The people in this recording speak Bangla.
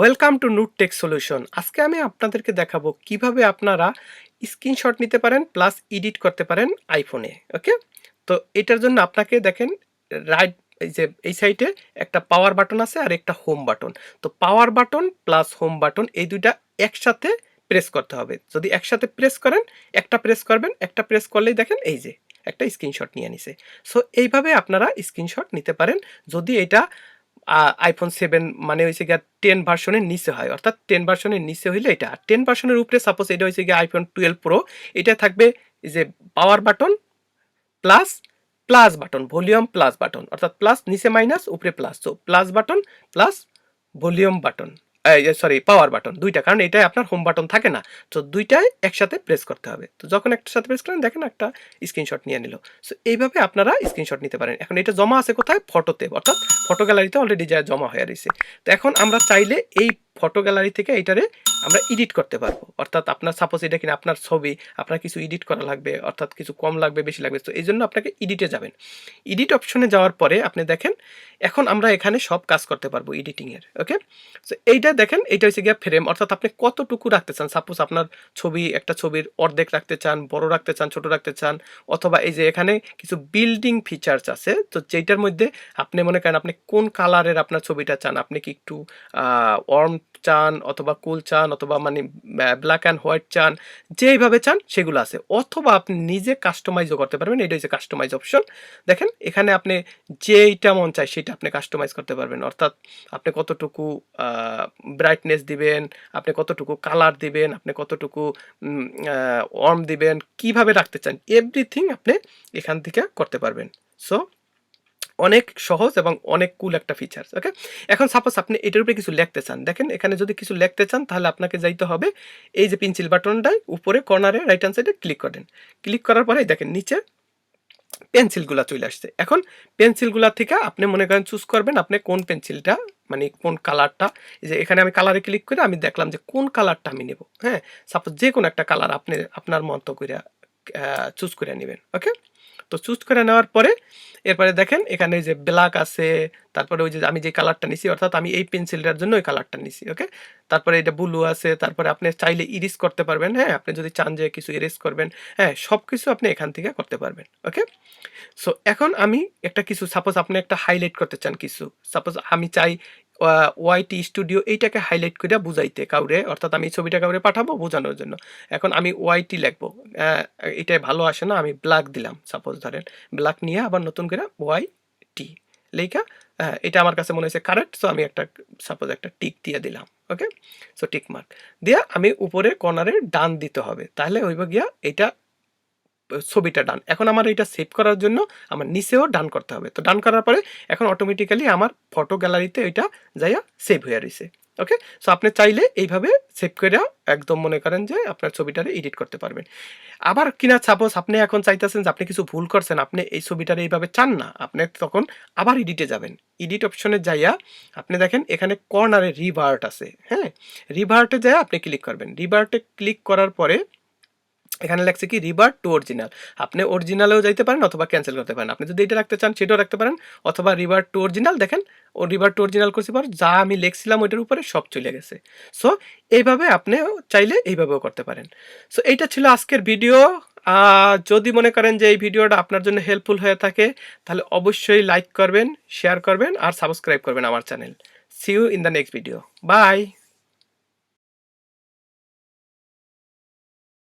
Welcome to নুটটেক solution. আজকে আমি আপনাদেরকে দেখাবো কিভাবে আপনারা স্ক্রিনশট নিতে পারেন প্লাস এডিট করতে পারেন আইফোনে। ওকে, তো এটার জন্য আপনাকে দেখেন রাইট এই সাইডে একটা পাওয়ার বাটন আছে আর একটা হোম বাটন। তো power button plus home button এই দুইটা একসাথে প্রেস করতে হবে। যদি একসাথে প্রেস করেন, একটা প্রেস করবেন, একটা প্রেস করলেই দেখেন এই যে একটা স্ক্রিনশট নিয়ে নিছে। সো এইভাবে আপনারা স্ক্রিনশট নিতে পারেন যদি এটা আইফোন 7 মানে হয়েছে গিয়ে 10 ভার্সনের নিচে হয়, অর্থাৎ 10 ভার্সনের নিচে হইলে এটা, আর 10 ভার্সনের উপরে সাপোজ এটা হয়েছে গিয়ে আইফোন 12 প্রো, এটা থাকবে যে power button plus plus button, volume plus button, অর্থাৎ প্লাস নিচে মাইনাস উপরে প্লাস, তো plus button plus volume button, sorry power button দুইটা, কারণ এটাই আপনার হোম বাটন থাকে না। তো দুইটাই একসাথে প্রেস করতে হবে। তো যখন একটার সাথে প্রেস করেন দেখেন একটা স্ক্রিনশট নিয়ে নিল। সো এইভাবে আপনারা স্ক্রিনশট নিতে পারেন। এখন এটা জমা আছে কোথায়? ফটোতে, অর্থাৎ ফটো গ্যালারিতে অলরেডি যা জমা হয়ে রয়েছে। তো এখন আমরা চাইলে এই ফটো গ্যালারি থেকে এইটারে আমরা এডিট করতে পারবো। অর্থাৎ আপনার সাপোজ এটা কিনা আপনার ছবি, আপনার কিছু এডিট করা লাগবে, অর্থাৎ কিছু কম লাগবে বেশি লাগবে, তো এই জন্য আপনাকে এডিটে যাবেন। এডিট অপশনে যাওয়ার পরে আপনি দেখেন এখন আমরা এখানে সব কাজ করতে পারবো এডিটিংয়ের। ওকে, সো এইটা দেখেন, এইটা হচ্ছে গিয়ে ফ্রেম, অর্থাৎ আপনি কতটুকু রাখতে চান। সাপোজ আপনার ছবি, একটা ছবির অর্ধেক রাখতে চান, বড় রাখতে চান, ছোট রাখতে চান, অথবা এই যে এখানে কিছু বিল্ডিং ফিচার্স আছে, তো যেটার মধ্যে আপনি মনে করেন আপনি কোন কালারের আপনার ছবিটা চান, আপনি কি একটু ওয়ার্ম চান অথবা কুল চান অথবা মানে ব্ল্যাক অ্যান্ড হোয়াইট চান, যেইভাবে চান সেগুলো আছে, অথবা আপনি নিজে কাস্টমাইজও করতে পারবেন। এটা হচ্ছে কাস্টমাইজ অপশন। দেখেন এখানে আপনি যেইটা মন চায় সেটা আপনি কাস্টমাইজ করতে পারবেন, অর্থাৎ আপনি কতটুকু ব্রাইটনেস দিবেন, আপনি কতটুকু কালার দিবেন, আপনি কতটুকু ওয়ার্ম দিবেন, কিভাবে রাখতে চান, এভরিথিং আপনি এখান থেকে করতে পারবেন। সো অনেক সহজ এবং অনেক কুল একটা ফিচার্স। ওকে, এখন সাপোজ আপনি এটার উপরে কিছু লিখতে চান, দেখেন এখানে যদি কিছু লিখতে চান তাহলে আপনাকে যাইতে হবে এই যে পেন্সিল বাটনটায় উপরে কর্নারে রাইট হ্যান্ড সাইডে ক্লিক করেন। ক্লিক করার পরে দেখেন নিচে পেন্সিলগুলা চলে আসছে। এখন পেন্সিলগুলা থেকে আপনি মনে করেন চুজ করবেন আপনি কোন পেন্সিলটা, মানে কোন কালারটা। এই যে এখানে আমি কালারে ক্লিক করে আমি দেখলাম যে কোন কালারটা আমি নেব। হ্যাঁ, সাপোজ যে কোনো একটা কালার আপনি আপনার মতো করে চুজ করে নেবেন। ওকে, তো চুজ করে নেওয়ার পরে এরপরে দেখেন এখানে যে ব্ল্যাক আছে, তারপরে ওই যে আমি যে কালারটা নিছি, অর্থাৎ আমি এই পেন্সিলটার জন্য ওই কালারটা নিছি। ওকে, তারপরে এটা ব্লু আছে, তারপরে আপনি চাইলে ইরেজ করতে পারবেন। হ্যাঁ, আপনি যদি চান যে কিছু ইরেজ করবেন, হ্যাঁ সব কিছু আপনি এখান থেকে করতে পারবেন। ওকে, সো এখন আমি একটা কিছু সাপোজ আপনি একটা হাইলাইট করতে চান কিছু, সাপোজ আমি চাই ওয়াইটি স্টুডিও এইটাকে হাইলাইট করে বুঝাইতে কাউরে, অর্থাৎ আমি ছবিটা কাউরে পাঠাবো বোঝানোর জন্য। এখন আমি ওয়াইটি লিখবো, এটাই ভালো আসে না, আমি ব্ল্যাক দিলাম, সাপোজ ধরেন ব্ল্যাক নিয়ে আবার নতুন করে ওয়াইটি লেখা, এটা আমার কাছে মনে হয়েছে কারেক্ট, সো আমি একটা সাপোজ একটা টিক দিয়ে দিলাম। ওকে, সো টিক মার্ক দিয়ে আমি উপরে কর্নারে ডান দিতে হবে, তাহলে হইব গিয়া এটা ছবিটা ডান। এখন আমার এটা সেভ করার জন্য আমার নিচেও ডান করতে হবে। তো ডান করার পরে এখন অটোমেটিক্যালি আমার ফটো গ্যালারিতে এটা যাইয়া সেভ হয়ে রয়েছে। ওকে, সো আপনি চাইলে এইভাবে সেভ করে একদম মনে করেন যে আপনার ছবিটারে এডিট করতে পারবেন। আবার কিনা সাপোজ আপনি এখন চাইতেছেন যে আপনি কিছু ভুল করছেন, আপনি এই ছবিটারে এইভাবে চান না, আপনি তখন আবার এডিটে যাবেন। এডিট অপশনে যাইয়া আপনি দেখেন এখানে কর্নারে রিভার্ট আছে। হ্যাঁ, রিভার্টে যাইয়া আপনি ক্লিক করবেন। রিভার্টে ক্লিক করার পরে এখানে লাগছে কি রিভার্ট টু অরিজিনাল, আপনি অরিজিনালেও যাইতে পারেন অথবা ক্যান্সেল করতে পারেন। আপনি যদি এটা রাখতে চান সেটাও রাখতে পারেন, অথবা রিভার্ট টু অরিজিনাল, দেখেন ও রিভার্ট টু অরিজিনাল করছি পর যা আমি লিখছিলাম ওইটার উপরে সব চলে গেছে। সো এইভাবে আপনি চাইলে এইভাবেও করতে পারেন। সো এইটা ছিল আজকের ভিডিও। যদি মনে করেন যে এই ভিডিওটা আপনার জন্য হেল্পফুল হয়ে থাকে তাহলে অবশ্যই লাইক করবেন, শেয়ার করবেন আর সাবস্ক্রাইব করবেন আমার channel. See you in the next video. By.